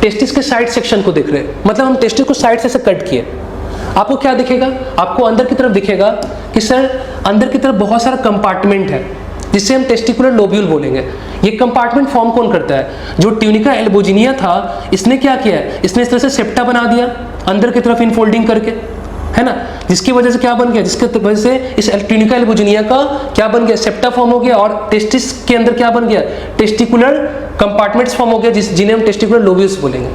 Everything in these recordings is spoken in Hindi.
टेस्टिस के साइड सेक्शन को देख रहे हैं, मतलब हम टेस्टिस को साइड से ऐसे कट किए, आपको क्या दिखेगा? आपको अंदर की तरफ दिखेगा कि सर अंदर की तरफ बहुत सारा कंपार्टमेंट है, जिसे हम टेस्टिकुलर लोब्यूल बोलेंगे। ये कंपार्टमेंट फॉर्म कौन करता है? जो ट्यूनिका एल्बोजिनिया था, इसने क्या किया है? इसने इस तरह से सेप्टा बना दिया अंदर की तरफ इनफोल्डिंग करके, है ना, जिसकी वजह से क्या बन गया? जिसकी वजह से इस ट्यूनिका एल्बोजिनिया का क्या बन गया? सेप्टा फॉर्म हो गया, और टेस्टिस के अंदर क्या बन गया? टेस्टिकुलर कंपार्टमेंट्स फॉर्म हो गया, जिन्हें हम टेस्टिकुलर लोब्यूल्स बोलेंगे।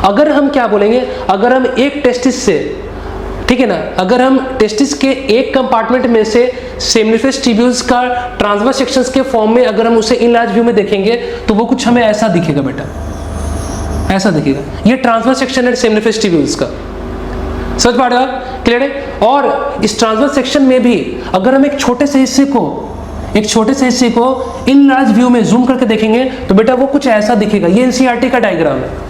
अगर हम क्या बोलेंगे, अगर हम एक टेस्टिस से, ठीक है ना, अगर हम टेस्टिस के एक कंपार्टमेंट में से सेमिनिफरस ट्यूब्यूल्स का ट्रांसवर्स सेक्शंस के फॉर्म में अगर हम उसे इन लार्ज व्यू में देखेंगे तो वो कुछ हमें ऐसा दिखेगा बेटा, ऐसा दिखेगा। ये ट्रांसवर्स सेक्शन है सेमिनिफरस ट्यूब्यूल्स का, समझ पा रहे हो आप? क्लियर है? और इस ट्रांसवर्स सेक्शन में भी अगर हम एक छोटे से हिस्से को इन लार्ज व्यू में जूम करके देखेंगे तो बेटा वो कुछ ऐसा दिखेगा। ये एनसीईआरटी का डायग्राम है।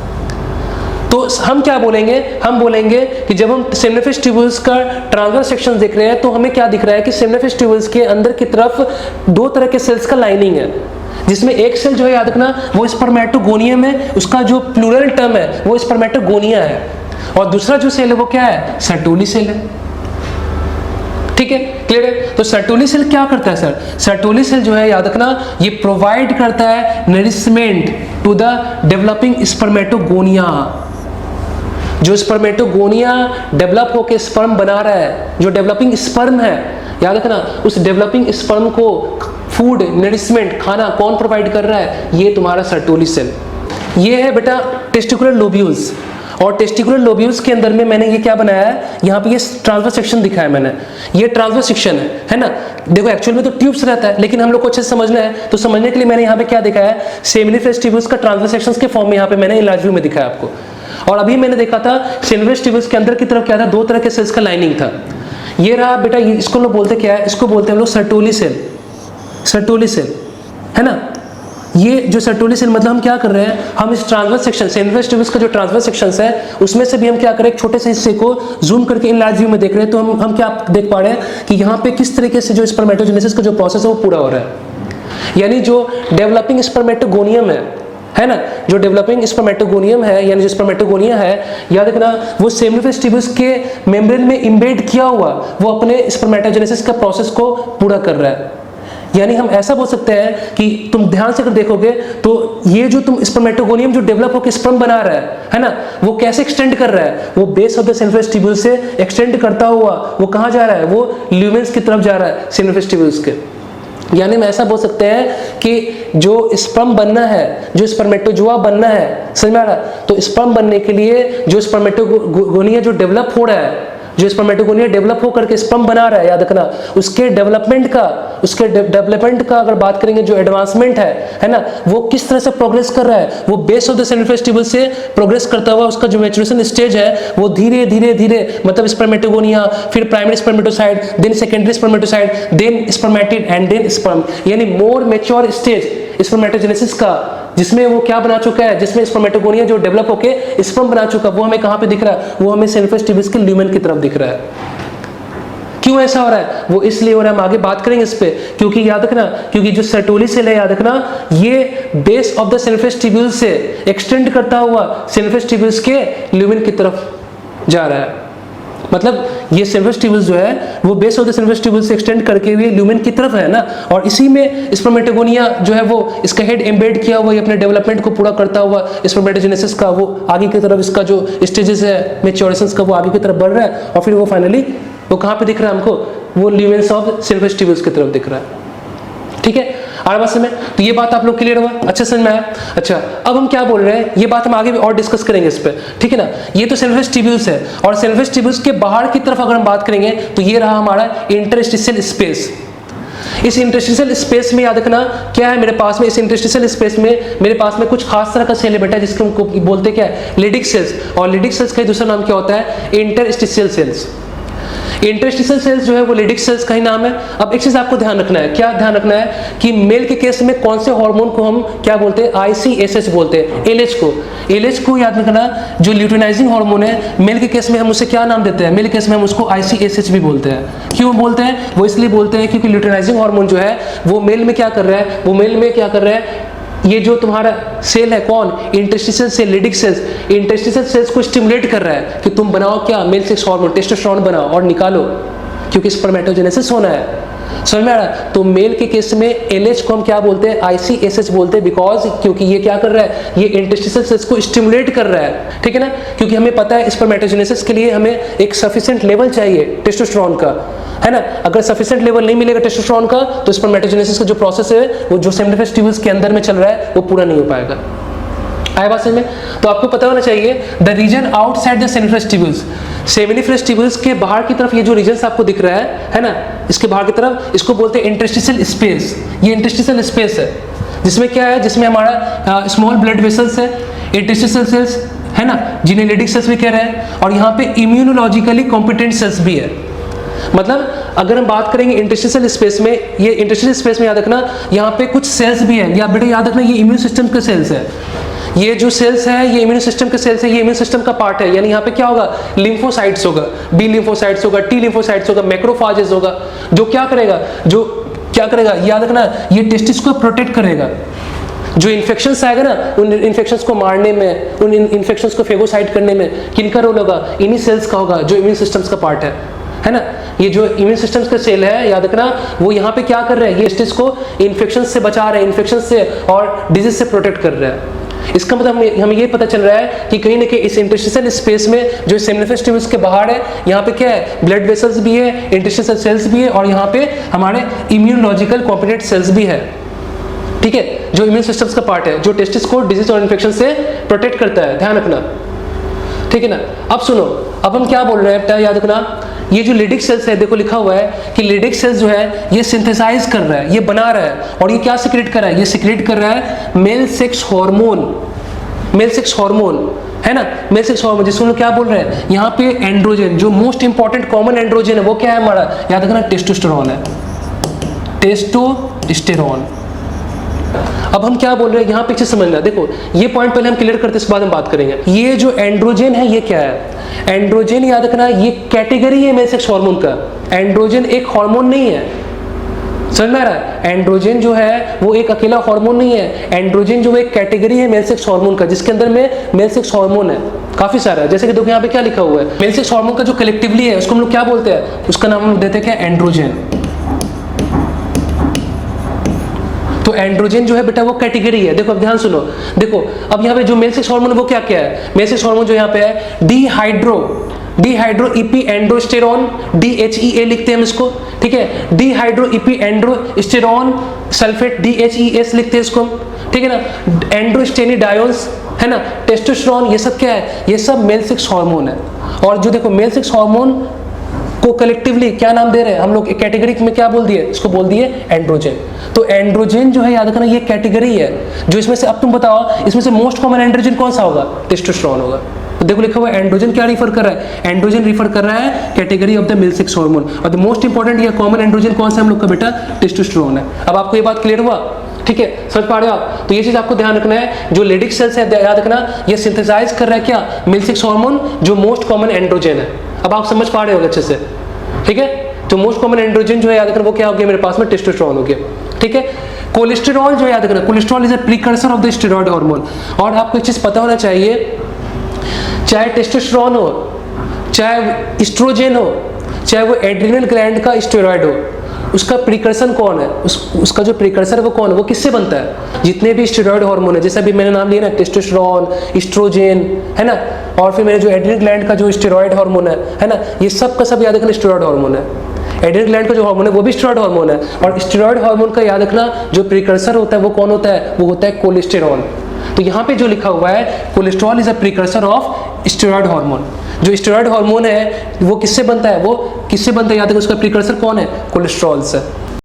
तो हम क्या बोलेंगे? हम बोलेंगे कि जब हम सेमिनिफरस ट्यूब्यूल्स का ट्रांसवर्स सेक्शन देख रहे हैं तो हमें क्या दिख रहा है कि सेमिनिफरस ट्यूब्यूल्स के अंदर की तरफ दो तरह के सेल्स का लाइनिंग है, जिसमें एक सेल जो है याद रखना वो स्पर्मेटोगोनियम है, उसका जो प्लूरल टर्म है वो स्पर्मेटोगोनिया है, और दूसरा जो सेल है वो क्या है? सर्टोली सेल है। ठीक है, क्लियर है? तो सर्टोली सेल क्या करता है सर? सर्टोली सेल जो है याद रखना ये प्रोवाइड करता है nourishment to the developing spermatogonia. जो स्पर्मेटोगोनिया डेवलप होकर स्पर्म बना रहा है, जो डेवलपिंग स्पर्म है, याद रखना उस डेवलपिंग स्पर्म को फूड, नरिशमेंट, खाना कौन प्रोवाइड कर रहा है? ये तुम्हारा सर्टोली सेल। ये है बेटा टेस्टिकुलर लोब्यूल्स, और टेस्टिकुलर लोब्यूल्स के अंदर में मैंने ये क्या बनाया है? यहाँ पे ये ट्रांसवर्स सेक्शन दिखाया मैंने, ये ट्रांसवर्स सेक्शन है ना। देखो एक्चुअल में तो ट्यूब्स रहता है, लेकिन हम लोग को अच्छे से समझना है, तो समझने के लिए मैंने यहाँ पे क्या दिखाया है? सेमिनिफरस ट्यूब्यूल्स का ट्रांसवर्स सेक्शंस के फॉर्म में यहाँ पे मैंने इन लार्ज व्यू में दिखाया आपको। और अभी मैंने देखा था सेमिनिफरस ट्यूब्यूल्स के अंदर की तरफ क्या था? दो तरह के सेल्स का लाइनिंग था। ये रहा बेटा, इसको लोग बोलते क्या है? इसको बोलते हैं हम लोग सर्टोली सेल, सर्टोली सेल, है ना। ये जो सर्टोली सेल मतलब हम क्या कर रहे हैं? हम इस ट्रांसवर्स सेक्शन, सेमिनिफरस ट्यूब्यूल्स का जो ट्रांसवर्स सेक्शंस है उसमें से भी हम क्या करें? एक छोटे से हिस्से को जूम करके इन लार्ज व्यू में देख रहे हैं, तो हम क्या देख पा रहे हैं कि यहाँ पे किस तरीके से जो स्पर्मेटोजेनेसिस का जो प्रोसेस है वो पूरा हो रहा है। यानी जो डेवलपिंग स्पर्मेटोगोनियम है ना, जो डेवलपिंग स्पर्मेटोगोनियम है, यानी जो स्पर्मेटोगोनिया है, याद रखना वो सेमिनिफरस ट्यूब्यूल्स के मेम्ब्रेन में इम्बेड किया हुआ वो अपने स्पर्मेटोजेनेसिस का प्रोसेस को पूरा कर रहा है। यानी हम ऐसा बोल सकते हैं कि तुम ध्यान से अगर देखोगे तो ये जो तुम स्पर्मेटोगोनियम जो डेवलप होकर स्पर्म बना रहा है ना, वो कैसे एक्सटेंड कर रहा है? वो base of the seminiferous tubule से एक्सटेंड करता हुआ वो कहाँ जा रहा है? वो ल्यूमेन्स की तरफ जा रहा है सेमिनिफरस ट्यूब्यूल्स के। यानी हम ऐसा बोल सकते हैं कि जो स्पर्म बनना है, जो स्पर्मेटोजोआ बनना है, समझ में आ रहा? तो स्पर्म बनने के लिए जो स्पर्मेटोगोनिया जो डेवलप हो रहा है, जो स्पर्मेटोगोनिया डेवलप हो करके स्पर्म बना रहा है, याद रखना उसके डेवलपमेंट का अगर बात करेंगे, जो एडवांसमेंट है ना, वो किस तरह से प्रोग्रेस कर रहा है? वो base of the seminiferous tubule से प्रोग्रेस करता हुआ उसका जो मैच्योरेशन स्टेज है वो धीरे धीरे मतलब स्पर्मेटोगोनिया, फिर primary spermatocyte, then secondary spermatocyte, then spermatid and then sperm, यानी मोर मैच्योर स्टेज स्पर्मेटोजेनेसिस का, जिसमें वो क्या बना चुका है? जिसमें स्पर्मेटोगोनिया जो डेवलप होके स्पर्म बना चुका, वो हमें कहाँ पे दिख रहा है? वो हमें सेमिनिफरस ट्यूब्यूल्स के ल्यूमेन की तरफ दिख रहा है। क्यों ऐसा हो रहा है? वो इसलिए हो रहा है, हम आगे बात करेंगे इस पे, क्योंकि याद रखना, क्योंकि जो सर्टोली सेल है, याद रखना ये base of the seminiferous tubule से एक्सटेंड करता हुआ सेमिनिफरस ट्यूब्यूल्स के ल्यूमेन की तरफ जा रहा है। मतलब ये सेमिनिफरस ट्यूब्यूल्स जो है वो base of the seminiferous tubule से एक्सटेंड करके हुए ल्यूमेन की तरफ है ना, और इसी में स्पर्मेटोगोनिया जो है वो इसका हेड एम्बेड किया हुआ अपने डेवलपमेंट को पूरा करता हुआ स्पर्मेटोजेनेसिस का वो आगे की तरफ, इसका जो स्टेजेस है मैच्योरेशंस का वो आगे की तरफ बढ़ रहा है, और फिर वो फाइनली वो कहाँ पे दिख रहा है हमको? वो ल्यूमेन्स ऑफ सेमिनिफरस ट्यूब्यूल्स की तरफ दिख रहा है। ठीक है, आगे बात समझ में? तो ये बात आप लोग क्लियर हुआ? अच्छा समझ में आया? अच्छा, अब हम क्या बोल रहे हैं ये बात हम आगे भी और डिस्कस करेंगे इस पे, ठीक है ना। ये तो सेमिनिफरस ट्यूब्यूल्स है, और सेमिनिफरस ट्यूब्यूल्स के बाहर की तरफ अगर हम बात करेंगे तो ये रहा हमारा इंटरस्टिशियल स्पेस। इस इंटरस्टिशियल स्पेस में याद रखना क्या है मेरे पास में? इस इंटरस्टिशियल स्पेस में मेरे पास में कुछ खास तरह का सेल है बेटा, जिसको हमको बोलते क्या है? Leydig cells. और लिडिक सेल्स का दूसरा नाम क्या होता है? Interstitial cells. इंटरस्टिशियल सेल्स जो है वो लिडिक सेल्स का ही नाम है। अब एक चीज आपको ध्यान रखना है, क्या ध्यान रखना है कि मेल के केस में कौन से हार्मोन को हम क्या बोलते हैं? ICSH बोलते हैं, एलएच को। एलएच को याद रखना, जो ल्यूटिनाइजिंग हार्मोन है, मेल के केस में हम उसे क्या नाम देते हैं? मेल के केस में हम उसको ICSH भी बोलते हैं। क्यों बोलते हैं? वो इसलिए बोलते हैं क्योंकि ल्यूटिनाइजिंग हार्मोन जो है वो मेल में क्या कर रहा है? वो मेल में क्या कर रहा है? ये जो तुम्हारा सेल है कौन, interstitial cell, Leydig cells, interstitial cells को स्टिमुलेट कर रहा है कि तुम बनाओ क्या, मेल सेक्स हार्मोन टेस्टोस्टेरोन बनाओ और निकालो, क्योंकि स्पर्मेटोजेनेसिस होना है। समझ में आ रहा है? तो मेल के केस में एलएच को हम क्या बोलते हैं, ICSH बोलते हैं, बिकॉज क्योंकि ये क्या कर रहा है, ये इंटरस्टिशियल सेल्स को स्टिमुलेट कर रहा है, ठीक है ना। क्योंकि हमें पता है स्पर्मेटोजेनेसिस के लिए हमें एक सफिशिएंट लेवल चाहिए टेस्टोस्टेरोन का, है ना। अगर सफिशिएंट लेवल नहीं मिलेगा टेस्टोस्टेरोन का तो स्पर्मेटोजेनेसिस का जो प्रोसेस है वो जो सेमिनिफेस ट्यूब्यूल्स के अंदर में चल रहा है वो पूरा नहीं हो पाएगा। आया बात समझ में? तो आपको पता होना चाहिए the region outside the seminiferous tubules, seminiferous tubules के बाहर की तरफ ये जो रीजन आपको दिख रहा है ना, इसके बाहर की तरफ, इसको बोलते हैं इंटरस्टिशियल स्पेस। ये इंटरस्टिशियल स्पेस है जिसमें क्या है, जिसमें हमारा स्मॉल ब्लड वेसल्स है, इंटरस्टिशियल सेल्स है ना, जिन्हें लिडिक सेल्स भी कह रहे हैं, और यहाँ पे इम्यूनोलॉजिकली कॉम्पिटेंट सेल्स भी है। मतलब अगर हम बात करेंगे इंटरस्टिशियल स्पेस में, ये इंटरस्टिशियल स्पेस में याद रखना यहाँ पे कुछ सेल्स भी है, या बेटा याद रखना ये इम्यून सिस्टम के सेल्स है। ये जो सेल्स है ये इम्यून सिस्टम के सेल्स है, ये इम्यून सिस्टम का पार्ट है। यानी यहाँ पे क्या होगा, लिम्फोसाइट्स होगा, बी लिम्फोसाइट्स होगा, टी लिम्फोसाइट्स होगा, मैक्रोफाजेस होगा, जो क्या करेगा, याद रखना ये टेस्टिस को प्रोटेक्ट करेगा। जो इन्फेक्शंस आएगा ना, उन इन्फेक्शंस को मारने में, उन इन्फेक्शंस को फेगोसाइट करने में किनका रोल होगा, इन्हीं सेल्स का होगा जो इम्यून सिस्टम्स का पार्ट है ना। ये जो इम्यून सिस्टम्स का सेल है याद रखना, वो यहाँ पे क्या कर रहे हैं, ये टेस्टिस को इन्फेक्शन से बचा रहे हैं, इन्फेक्शन से और डिजीज से प्रोटेक्ट कर रहे हैं। इसका मतलब हमें ये पता चल रहा है कि कहीं ना कहीं इस इंटरस्टिशियल स्पेस में जो सेमिनिफेस ट्यूब्यूल्स के बाहर है, यहाँ पे क्या है, ब्लड वेसल्स भी है, इंटरस्टिशियल सेल्स भी है, और यहाँ पे हमारे इम्यूनोलॉजिकल कॉम्पिटेंट सेल्स भी है, ठीक है, जो इम्यून सिस्टम्स का पार्ट है, जो टेस्टिस को डिजीज और इन्फेक्शन से प्रोटेक्ट करता है, ध्यान रखना, ठीक है ना। अब सुनो, अब हम क्या बोल रहे हैं, याद रखना, ये जो लिडिक सेल्स है, देखो लिखा हुआ है कि लिडिक सेल्स जो है ये सिंथेसाइज कर रहा है, ये बना रहा है, और ये क्या सिक्रेट कर रहा है, ये सिक्रेट कर रहा है male sex hormone, male sex hormone है ना, मेल सेक्स हार्मोन, जिसको हम लोग क्या बोल रहे हैं यहाँ पे, एंड्रोजन, जो मोस्ट इंपॉर्टेंट कॉमन एंड्रोजन है वो क्या है हमारा, याद रखना टेस्टोस्टेरोन है, टेस्टोस्टेरोन। अब हम क्या बोल रहे हैं यहाँ पीछे समझना, देखो ये पॉइंट पहले हम क्लियर करते हैं, इसके बाद हम बात करेंगे। ये जो एंड्रोजन है ये क्या है, एंड्रोजन याद रखना ये कैटेगरी है मेल सेक्स हार्मोन का, एंड्रोजन एक हार्मोन नहीं है, समझ में आ रहा है। एंड्रोजन जो है वो एक अकेला हार्मोन नहीं है, एंड्रोजन जो एक कैटेगरी है मेल सेक्स हार्मोन का, जिसके अंदर में मेल सेक्स हार्मोन है काफी सारा है। जैसे कि देखो यहाँ पे क्या लिखा हुआ है, मेल सेक्स हार्मोन का जो कलेक्टिवली है उसको हम लोग क्या बोलते हैं, उसका नाम हम लोग देते हैं क्या, एंड्रोजन। तो एंड्रोजन जो है बेटा वो कैटेगरी है। देखो अब ध्यान सुनो, देखो अब यहाँ पे जो मेल सेक्स हार्मोन है वो क्या क्या है, मेल सेक्स हार्मोन जो यहाँ पे है डिहाइड्रो इपी एंड्रोस्टेरोन, DHEA लिखते हैं हम इसको, ठीक है, dehydro EP androsterone sulphate DHES लिखते हैं इसको हम, ठीक है ना, एंड्रोस्टेनिडायोन्स है ना, टेस्टोस्टेरोन, ये सब क्या है, ये सब मेल सेक्स हार्मोन है। और जो देखो मेल सेक्स हार्मोन को कलेक्टिवली क्या नाम दे रहे हैं हम लोग, कैटेगरी में क्या बोल दिए, इसको बोल दिए एंड्रोजन। तो एंड्रोजन जो है याद रखना ये कैटेगरी है, जो इसमें से, अब तुम बताओ इसमें से मोस्ट कॉमन एंड्रोजन कौन सा होगा, टेस्टोस्टेरोन होगा। तो देखो लिखा हुआ है एंड्रोजन क्या रिफर कर रहा है, एंड्रोजन रिफर कर रहा है category of the male sex hormone, और द मोस्ट इंपॉर्टेंट ये कॉमन एंड्रोजन कौन सा हम लोग का बेटा, टेस्टोस्टेरोन है। अब आपको ये बात क्लियर हुआ, ठीक है, समझ पा रहे हो आप। तो ये चीज आपको ध्यान रखना है, जो लिडिक सेल्स है याद रखना ये सिंथेसाइज कर रहा है क्या, मेल सेक्स हार्मोन, जो मोस्ट कॉमन एंड्रोजन है। अब आप समझ पा रहे हो अच्छे से, ठीक है। तो मोस्ट कॉमन एंड्रोजन जो है याद रखना वो क्या हो गया मेरे पास में, टेस्टोस्टेरोन हो गया, ठीक है। कोलेस्टेरॉल जो याद रखना, cholesterol is a precursor of the steroid hormone. और आपको एक चीज पता होना चाहिए, चाहे टेस्टोस्टेरोन हो, चाहे एस्ट्रोजन हो, चाहे वो एड्रिनल ग्लैंड का स्टेरॉयड हो, उसका प्रीकर्सर कौन है, उसका जो प्रीकर्सर है वो कौन है, वो किससे बनता है, जितने भी स्टेरॉयड हार्मोन है, जैसा भी मैंने नाम लिया ना, टेस्टोस्टेरोन, एस्ट्रोजन है ना, और फिर मैंने जो एड्रिनल ग्लैंड का जो स्टेरॉयड हार्मोन है ना, ये सब का सब याद रखना स्टेरॉयड हार्मोन है। एड्रिनल ग्लैंड का जो हार्मोन है वो भी स्टेरॉयड हार्मोन है, और स्टेरॉयड हार्मोन का याद रखना जो प्रीकर्सर होता है वो कौन होता है, वो होता है कोलेस्टेरॉल। तो यहाँ पे जो लिखा हुआ है cholesterol is a precursor of steroid hormone. जो स्टेरॉयड हार्मोन है वो किससे बनता है, वो किससे बनता है, याद रखो उसका प्रीकर्सर कौन है, कोलेस्ट्रॉल से।